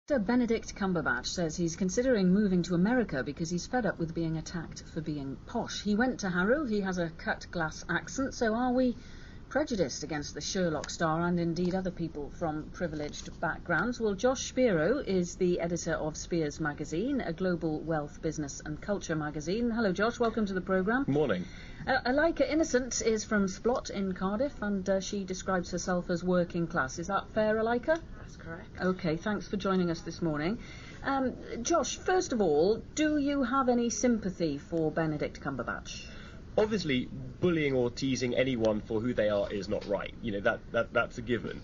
Benedict Cumberbatch says he's considering moving to America because he's fed up with being attacked for being posh. He went to Harrow, he has a cut-glass accent, so are we prejudiced against the Sherlock star and indeed other people from privileged backgrounds? Well, Josh Spero is the editor of Spears magazine, a global wealth, business and culture magazine. Hello Josh, welcome to the programme. Morning. Alika Innocent is from Splot in Cardiff and she describes herself as working class. Is that fair, Alika? That's correct. OK, thanks for joining us this morning. Josh, first of all, do you have any sympathy for Benedict Cumberbatch? Obviously, bullying or teasing anyone for who they are is not right. You know, that's a given.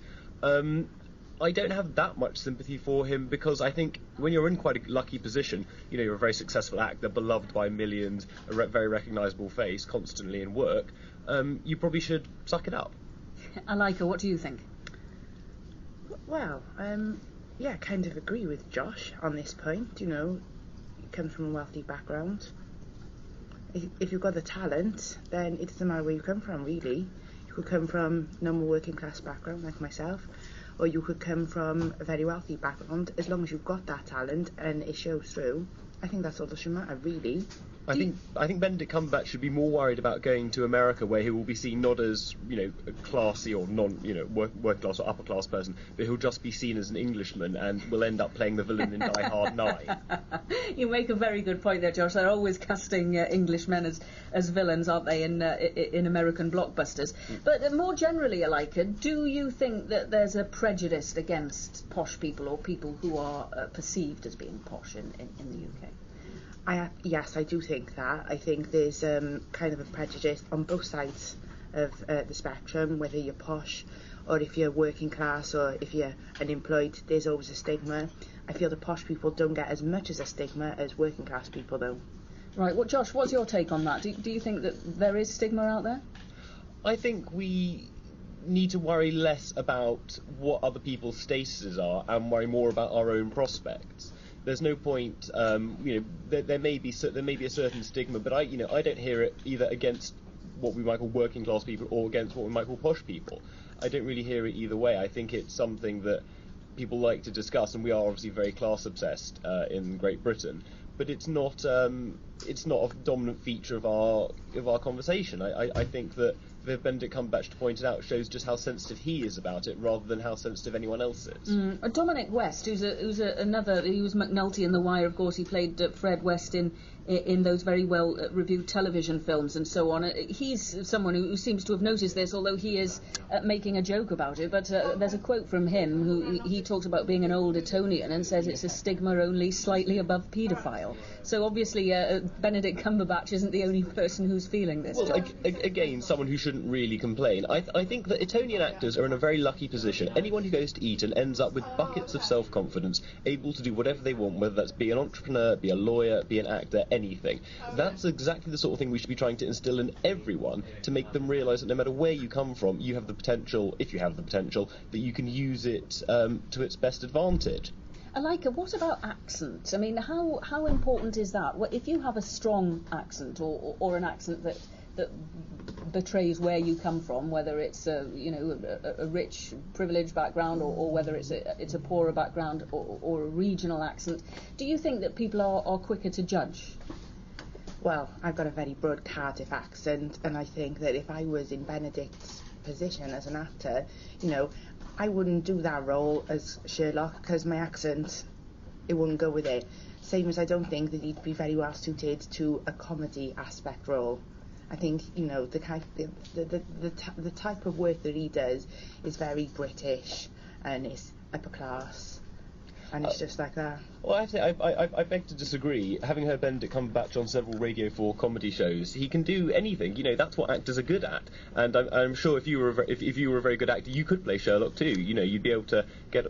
I don't have that much sympathy for him because I think when you're in quite a lucky position, you know, you're a very successful actor, beloved by millions, a very recognisable face, constantly in work, you probably should suck it up. Alika, what do you think? Well, yeah, I kind of agree with Josh on this point. You know, he comes from a wealthy background. If you've got the talent, then it doesn't matter where you come from, really. You could come from a normal working class background like myself, or you could come from a very wealthy background. As long as you've got that talent and it shows through, I think that's all that should matter, really. I think Benedict Cumberbatch should be more worried about going to America, where he will be seen not as, you know, a classy or working class or upper class person, but he'll just be seen as an Englishman and will end up playing the villain in Die Hard 9. You make a very good point there, Josh. They're always casting Englishmen as villains, aren't they, in American blockbusters? But more generally, Alika, do you think that there's a prejudice against posh people or people who are perceived as being posh in the UK? Yes, I do think that. I think there's kind of a prejudice on both sides of the spectrum, whether you're posh or if you're working class or if you're unemployed, there's always a stigma. I feel the posh people don't get as much as a stigma as working class people do. Right, well, Josh, what's your take on that? Do you think that there is stigma out there? I think we need to worry less about what other people's statuses are and worry more about our own prospects. There's no point, there may be a certain stigma, but I don't hear it either against what we might call working class people or against what we might call posh people. I don't really hear it either way. I think it's something that people like to discuss, and we are obviously very class obsessed in Great Britain. But it's not a dominant feature of our conversation. I think that the Benedict Cumberbatch pointed out shows just how sensitive he is about it, rather than how sensitive anyone else is. Dominic West, who's another, he was McNulty in The Wire, of course. He played Fred West in those very well reviewed television films and so on. He's someone who seems to have noticed this, although he is making a joke about it. But there's a quote from him who he talks about being an old Etonian and says it's a stigma only slightly above paedophile. So obviously Benedict Cumberbatch isn't the only person who's feeling this. Well, again, someone who shouldn't really complain. I think that Etonian actors are in a very lucky position. Anyone who goes to Eton ends up with buckets of self-confidence, able to do whatever they want, whether that's be an entrepreneur, be a lawyer, be an actor, anything. That's exactly the sort of thing we should be trying to instill in everyone, to make them realise that no matter where you come from, you have the potential, if you have the potential, that you can use it to its best advantage. Alika, what about accent? I mean, how important is that? If you have a strong accent or an accent that betrays where you come from, whether it's a rich, privileged background or whether it's a poorer background or a regional accent, do you think that people are quicker to judge? Well, I've got a very broad Cardiff accent, and I think that if I was in Benedict's position as an actor, I wouldn't do that role as Sherlock because my accent, it wouldn't go with it. Same as I don't think that he'd be very well suited to a comedy aspect role. I think, the type of work that he does is very British and it's upper class, and it's just like that. Well, I beg to disagree. Having heard Benedict Cumberbatch on several Radio 4 comedy shows, he can do anything. That's what actors are good at. And I'm sure if you were a very good actor, you could play Sherlock too. You'd be able to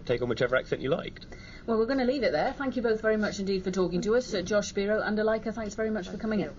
take on whichever accent you liked. Well, we're going to leave it there. Thank you both very much indeed for talking to us. Josh Spero and Alika, thanks very much for coming in.